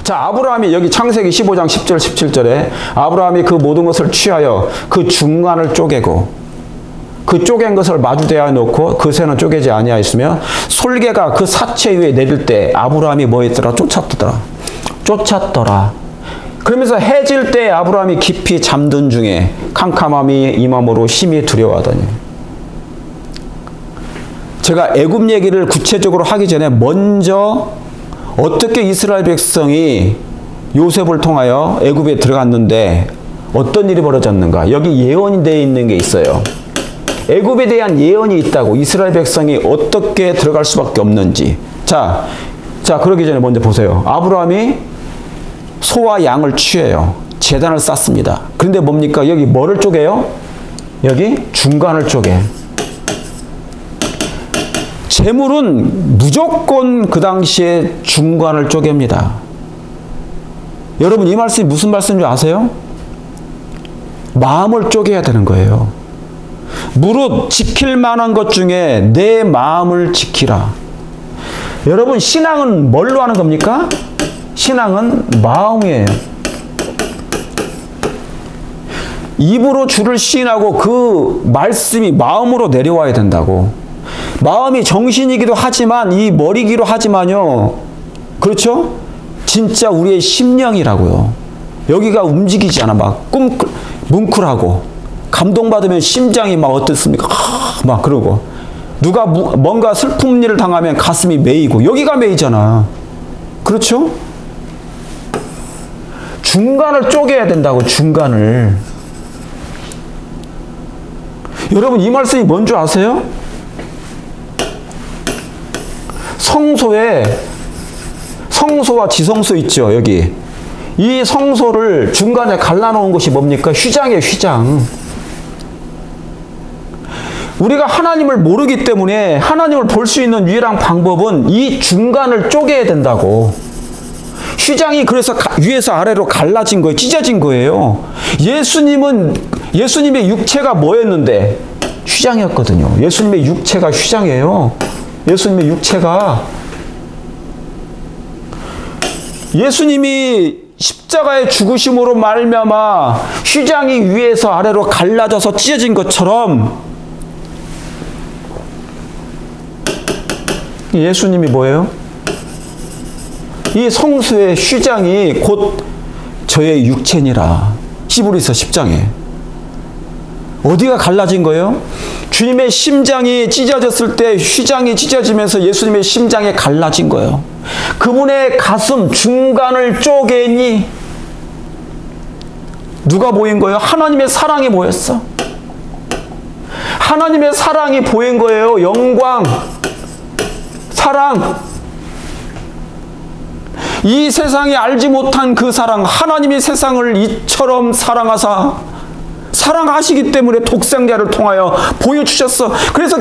자, 아브라함이 여기 창세기 15장 10절 17절에 아브라함이 그 모든 것을 취하여 그 중간을 쪼개고 그 쪼갠 것을 마주대하여 놓고 그 새는 쪼개지 아니하였으며 솔개가 그 사체 위에 내릴 때 아브라함이 뭐 했더라? 쫓았더라. 그러면서 해질 때 아브라함이 깊이 잠든 중에 캄캄함이 임함으로 심히 두려워하더니. 제가 애굽 얘기를 구체적으로 하기 전에 먼저 어떻게 이스라엘 백성이 요셉을 통하여 애굽에 들어갔는데 어떤 일이 벌어졌는가? 여기 예언이 되어 있는 게 있어요. 애굽에 대한 예언이 있다고. 이스라엘 백성이 어떻게 들어갈 수밖에 없는지. 자, 그러기 전에 먼저 보세요. 아브라함이 소와 양을 취해요. 제단을 쌓습니다. 그런데 뭡니까? 여기 뭐를 쪼개요? 여기 중간을 쪼개. 재물은 무조건 그 당시에 중간을 쪼갭니다. 여러분, 이 말씀이 무슨 말씀인지 아세요? 마음을 쪼개야 되는 거예요. 무릇 지킬 만한 것 중에 내 마음을 지키라. 여러분, 신앙은 뭘로 하는 겁니까? 신앙은 마음이에요. 입으로 주를 시인하고 그 말씀이 마음으로 내려와야 된다고. 마음이 정신이기도 하지만 이 머리기도 하지만요. 그렇죠? 진짜 우리의 심령이라고요. 여기가 움직이지 않아. 막 뭉클하고 감동받으면 심장이 막 어떻습니까? 막 그러고 누가 뭔가 슬픈 일을 당하면 가슴이 메이고 여기가 메이잖아. 그렇죠? 중간을 쪼개야 된다고. 중간을. 여러분, 이 말씀이 뭔 줄 아세요? 성소와 지성소 있죠, 여기. 이 성소를 중간에 갈라놓은 것이 뭡니까? 휘장이에요, 휘장. 우리가 하나님을 모르기 때문에 하나님을 볼 수 있는 유일한 방법은 이 중간을 쪼개야 된다고. 휘장이 그래서 위에서 아래로 갈라진 거예요. 찢어진 거예요. 예수님의 육체가 뭐였는데? 휘장이었거든요. 예수님의 육체가 휘장이에요. 예수님의 육체가. 예수님이 십자가의 죽으심으로 말미암아 휘장이 위에서 아래로 갈라져서 찢어진 것처럼 예수님이 뭐예요? 이 성수의 휘장이 곧 저의 육체니라. 히브리서 10장에. 어디가 갈라진 거예요? 주님의 심장이 찢어졌을 때 휘장이 찢어지면서 예수님의 심장이 갈라진 거예요. 그분의 가슴 중간을 쪼개니 누가 보인 거예요? 하나님의 사랑이 보였어. 하나님의 사랑이 보인 거예요. 영광, 사랑. 이 세상이 알지 못한 그 사랑, 하나님이 세상을 이처럼 사랑하시기 때문에 독생자를 통하여 보여주셨어. 그래서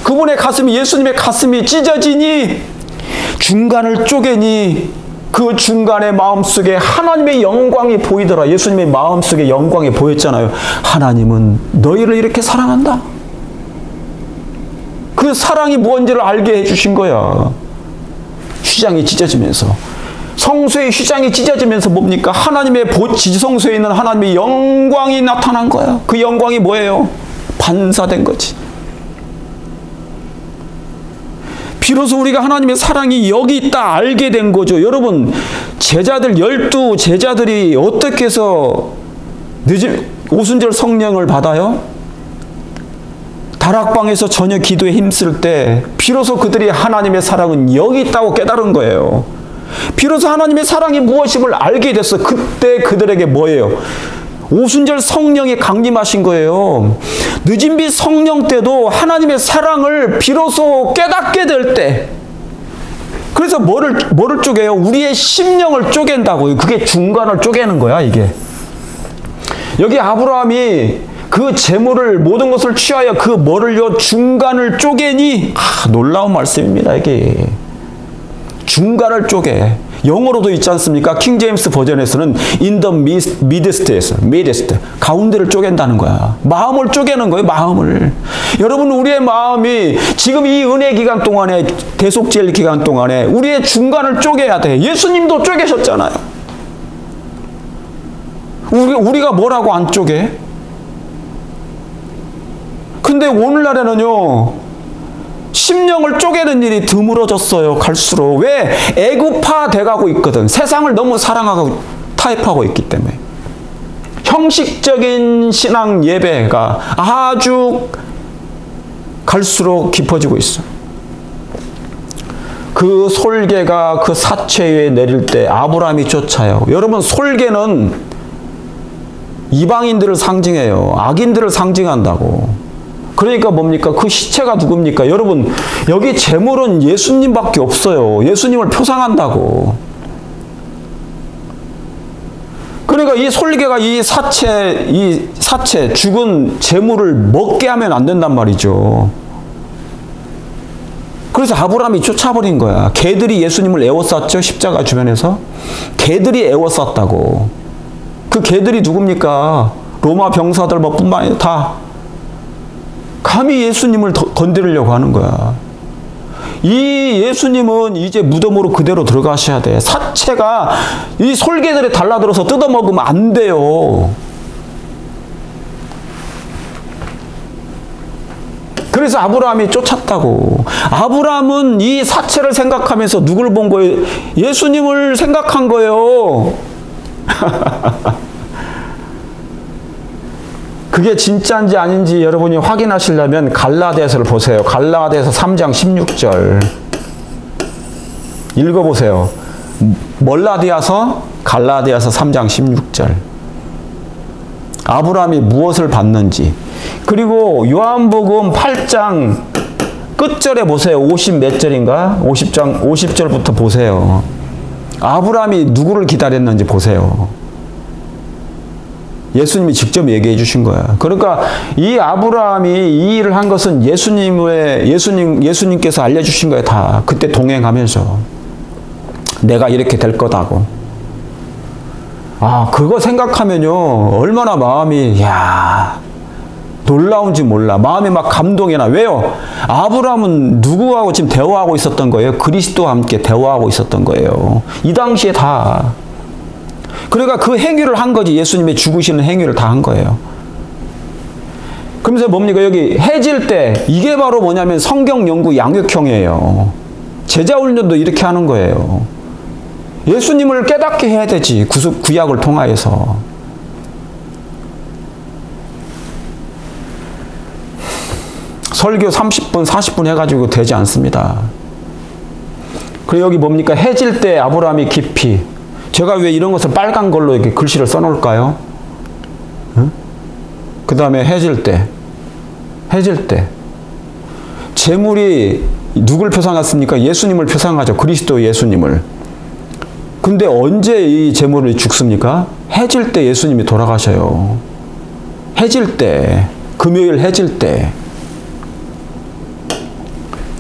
그분의 가슴이, 예수님의 가슴이 찢어지니 중간을 쪼개니 그 중간의 마음속에 하나님의 영광이 보이더라. 예수님의 마음속에 영광이 보였잖아요. 하나님은 너희를 이렇게 사랑한다. 그 사랑이 뭔지를 알게 해주신 거야. 휘장이 찢어지면서. 성소의 휘장이 찢어지면서 뭡니까? 하나님의 지성소에 있는 하나님의 영광이 나타난 거야. 그 영광이 뭐예요? 반사된 거지. 비로소 우리가 하나님의 사랑이 여기 있다 알게 된 거죠. 여러분, 제자들 12제자들이 어떻게 해서 오순절 성령을 받아요? 다락방에서 저녁 기도에 힘쓸 때 비로소 그들이 하나님의 사랑은 여기 있다고 깨달은 거예요. 비로소 하나님의 사랑이 무엇임을 알게 됐어. 그때 그들에게 뭐예요? 오순절 성령이 강림하신 거예요. 늦은 빛 성령 때도 하나님의 사랑을 비로소 깨닫게 될 때. 그래서 뭐를 쪼개요? 우리의 심령을 쪼갠다고요. 그게 중간을 쪼개는 거야, 이게. 여기 아브라함이 그 재물을 모든 것을 취하여 그 뭐를요? 중간을 쪼개니. 놀라운 말씀입니다, 이게. 중간을 쪼개. 영어로도 있지 않습니까? 킹 제임스 버전에서는 in the midst에서 midst 가운데를 쪼갠다는 거야. 마음을 쪼개는 거예요. 마음을. 여러분 우리의 마음이 지금 이 은혜 기간 동안에 대속죄일 기간 동안에 우리의 중간을 쪼개야 돼. 예수님도 쪼개셨잖아요. 우리가 뭐라고 안 쪼개? 근데 오늘날에는요. 심령을 쪼개는 일이 드물어졌어요. 갈수록. 왜? 애굽화 돼가고 있거든. 세상을 너무 사랑하고 타협하고 있기 때문에. 형식적인 신앙 예배가 아주 갈수록 깊어지고 있어. 그 솔개가 그 사체 위에 내릴 때 아브라함이 쫓아요. 여러분 솔개는 이방인들을 상징해요. 악인들을 상징한다고. 그러니까 뭡니까? 그 시체가 누굽니까? 여러분 여기 제물은 예수님밖에 없어요. 예수님을 표상한다고. 그러니까 이 솔개가 이 사체 죽은 제물을 먹게 하면 안 된단 말이죠. 그래서 아브라함이 쫓아버린 거야. 개들이 예수님을 에워쌌죠. 십자가 주변에서. 개들이 에워쌌다고. 그 개들이 누굽니까? 로마 병사들 뭐 뿐만 아니라 다 감히 예수님을 건드리려고 하는 거야. 이 예수님은 이제 무덤으로 그대로 들어가셔야 돼. 사체가 이 솔개들에 달라들어서 뜯어먹으면 안 돼요. 그래서 아브라함이 쫓았다고. 아브라함은 이 사체를 생각하면서 누굴 본 거예요? 예수님을 생각한 거예요. 그게 진짜인지 아닌지 여러분이 확인하시려면 갈라디아서를 보세요. 갈라디아서 3장 16절 읽어보세요. 멀라디아서 갈라디아서 3장 16절 아브라함이 무엇을 받는지. 그리고 요한복음 8장 끝절에 보세요. 50 몇 절인가? 50절부터 보세요. 아브라함이 누구를 기다렸는지 보세요. 예수님이 직접 얘기해 주신 거야. 그러니까 이 아브라함이 이 일을 한 것은 예수님께서 알려주신 거야. 다 그때 동행하면서 내가 이렇게 될 거다고. 아, 그거 생각하면요 얼마나 마음이 놀라운지 몰라. 마음이 막 감동이 나. 왜요? 아브라함은 누구하고 지금 대화하고 있었던 거예요? 그리스도와 함께 대화하고 있었던 거예요. 이 당시에 다. 그러니까 그 행위를 한 거지. 예수님의 죽으시는 행위를 다 한 거예요. 그러면서 뭡니까? 여기 해질 때 이게 바로 뭐냐면 성경 연구 양육형이에요. 제자 훈련도 이렇게 하는 거예요. 예수님을 깨닫게 해야 되지. 구약을 통하여서. 설교 30분 40분 해가지고 되지 않습니다. 그리고 여기 뭡니까? 해질 때 아브라함이 깊이. 제가 왜 이런 것을 빨간 걸로 이렇게 글씨를 써놓을까요? 응? 그 다음에 해질 때. 제물이 누굴 표상했습니까? 예수님을 표상하죠. 그리스도 예수님을. 근데 언제 이 제물이 죽습니까? 해질 때 예수님이 돌아가셔요. 해질 때. 금요일 해질 때.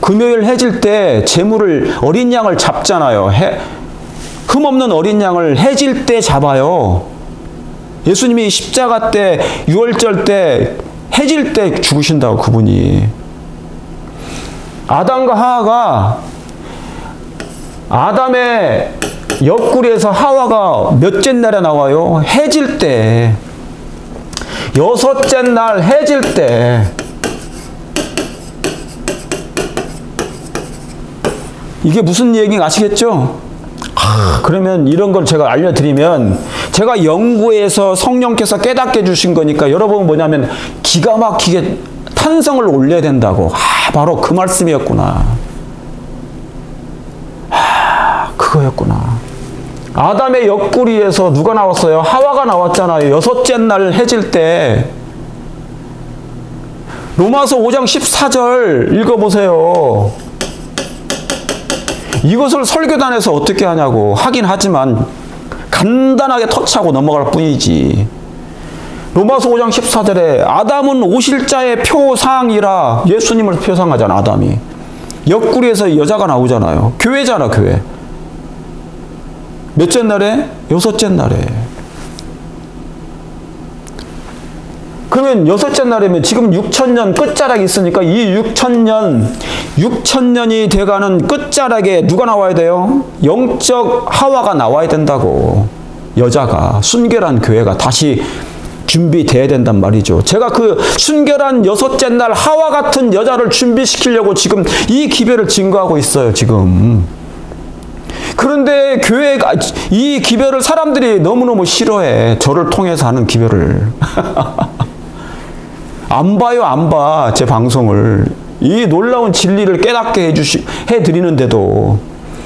금요일 해질 때 제물을 어린 양을 잡잖아요. 흠없는 어린 양을 해질 때 잡아요. 예수님이 십자가 때, 유월절 때, 해질 때 죽으신다고 그분이. 아담과 하와가 아담의 옆구리에서 하와가 몇째 날에 나와요? 해질 때. 6째 날 해질 때. 이게 무슨 얘기인지 아시겠죠? 그러면 이런 걸 제가 알려드리면 제가 연구해서 성령께서 깨닫게 해주신 거니까 여러분은 뭐냐면 기가 막히게 탄성을 올려야 된다고. 바로 그 말씀이었구나. 그거였구나. 아담의 옆구리에서 누가 나왔어요? 하와가 나왔잖아요. 6째 날 해질 때. 로마서 5장 14절 읽어보세요. 이것을 설교단에서 어떻게 하냐고 하긴 하지만 간단하게 터치하고 넘어갈 뿐이지. 로마서 5장 14절에 아담은 오실자의 표상이라 예수님을 표상하잖아. 아담이 옆구리에서 여자가 나오잖아요. 교회잖아. 교회. 몇째 날에? 6째 날에. 그러면 6째 날이면 지금 6,000년 끝자락이 있으니까 이 6,000년이 돼가는 끝자락에 누가 나와야 돼요? 영적 하와가 나와야 된다고. 여자가, 순결한 교회가 다시 준비돼야 된단 말이죠. 제가 그 순결한 6째 날 하와 같은 여자를 준비시키려고 지금 이 기별을 증거하고 있어요, 지금. 그런데 교회가 이 기별을 사람들이 너무너무 싫어해. 저를 통해서 하는 기별을. 안 봐요, 안 봐. 제 방송을. 이 놀라운 진리를 깨닫게 해드리는데도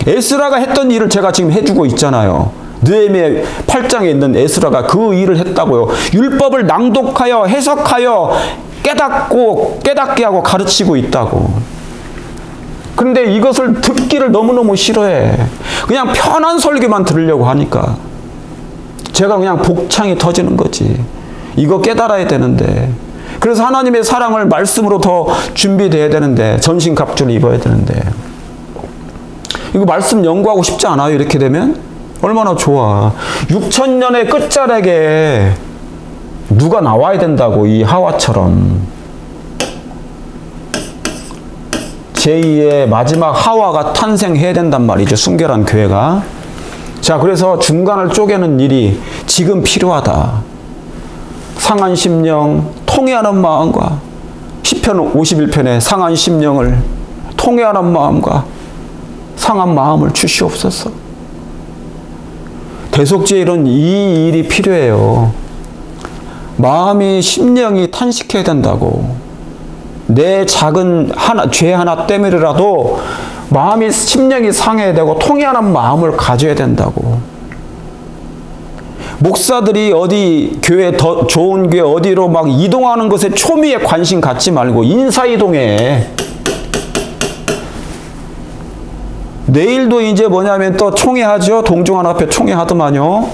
에스라가 했던 일을 제가 지금 해주고 있잖아요. 느헤미야 8장에 있는 에스라가 그 일을 했다고요. 율법을 낭독하여 해석하여 깨닫게 하고 가르치고 있다고. 그런데 이것을 듣기를 너무너무 싫어해. 그냥 편한 설교만 들으려고 하니까 제가 그냥 복창이 터지는 거지. 이거 깨달아야 되는데. 그래서 하나님의 사랑을 말씀으로 더 준비돼야 되는데, 전신갑주를 입어야 되는데, 이거 말씀 연구하고 싶지 않아요? 이렇게 되면 얼마나 좋아. 6,000년의 끝자락에 누가 나와야 된다고. 이 하와처럼 제2의 마지막 하와가 탄생해야 된단 말이죠. 순결한 교회가. 자, 그래서 중간을 쪼개는 일이 지금 필요하다. 상한 심령 통회하는 마음과 시편 51편에 상한 심령을 통회하는 마음과 상한 마음을 주시옵소서. 대속죄일은 이 일이 필요해요. 마음이 심령이 탄식해야 된다고. 내 작은 죄 하나 때문이라도 마음이 심령이 상해야 되고 통회하는 마음을 가져야 된다고. 목사들이 어디 교회 더 좋은 교회 어디로 막 이동하는 것에 초미에 관심 갖지 말고 인사이동해. 내일도 이제 뭐냐면 또 총회하죠. 동중한 앞에 총회하더만요.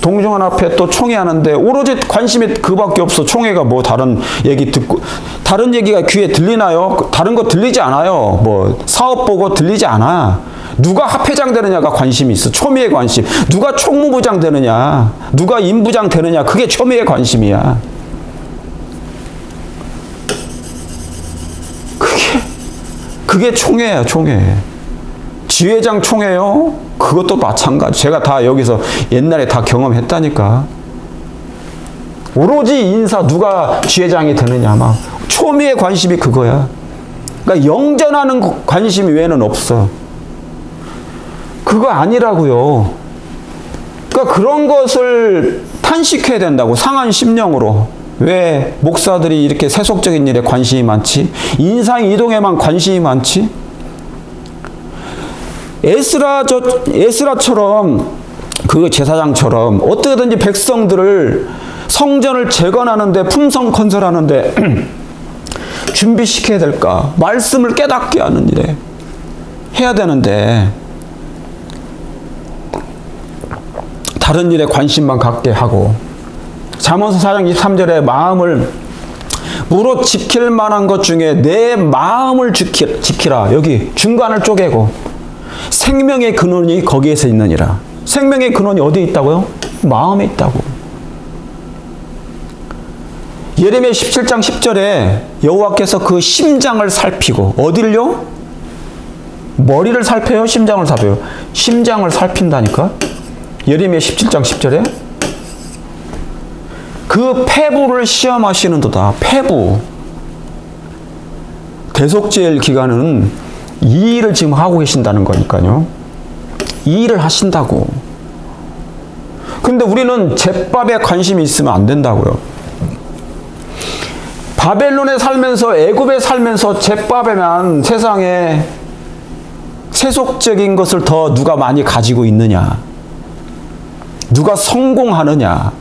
동중한 앞에 또 총회하는데 오로지 관심이 그밖에 없어. 총회가 뭐 다른 얘기 듣고, 다른 얘기가 귀에 들리나요? 다른 거 들리지 않아요. 뭐 사업 보고 들리지 않아. 누가 합회장 되느냐가 관심이 있어. 초미의 관심. 누가 총무부장 되느냐, 누가 임부장 되느냐, 그게 초미의 관심이야. 그게 총회야, 총회. 지회장 총회요? 그것도 마찬가지. 제가 다 여기서 옛날에 다 경험했다니까. 오로지 인사 누가 지회장이 되느냐, 막 초미의 관심이 그거야. 그러니까 영전하는 관심 외에는 없어. 그거 아니라고요. 그러니까 그런 것을 탄식해야 된다고. 상한 심령으로. 왜 목사들이 이렇게 세속적인 일에 관심이 많지? 인상 이동에만 관심이 많지? 에스라처럼, 그 제사장처럼 어떻게든지 백성들을 성전을 재건하는데, 품성 건설하는데 준비시켜야 될까? 말씀을 깨닫게 하는 일에 해야 되는데 다른 일에 관심만 갖게 하고. 잠언서 4장 23절에 마음을 무릇 지킬 만한 것 중에 내 마음을 지키라. 여기 중간을 쪼개고 생명의 근원이 거기에서 있느니라. 생명의 근원이 어디에 있다고요? 마음에 있다고. 예레미야 17장 10절에 여호와께서 그 심장을 살피고, 어딜요? 머리를 살펴요? 심장을 살펴요? 심장을 살핀다니까? 예레미야 17장 10절에 그 폐부를 시험하시는도다. 폐부. 대속죄일 기간은 이 일을 지금 하고 계신다는 거니까요. 이 일을 하신다고. 근데 우리는 제밥에 관심이 있으면 안 된다고요. 바벨론에 살면서, 애굽에 살면서 제밥에만 세상에 세속적인 것을 더 누가 많이 가지고 있느냐, 누가 성공하느냐,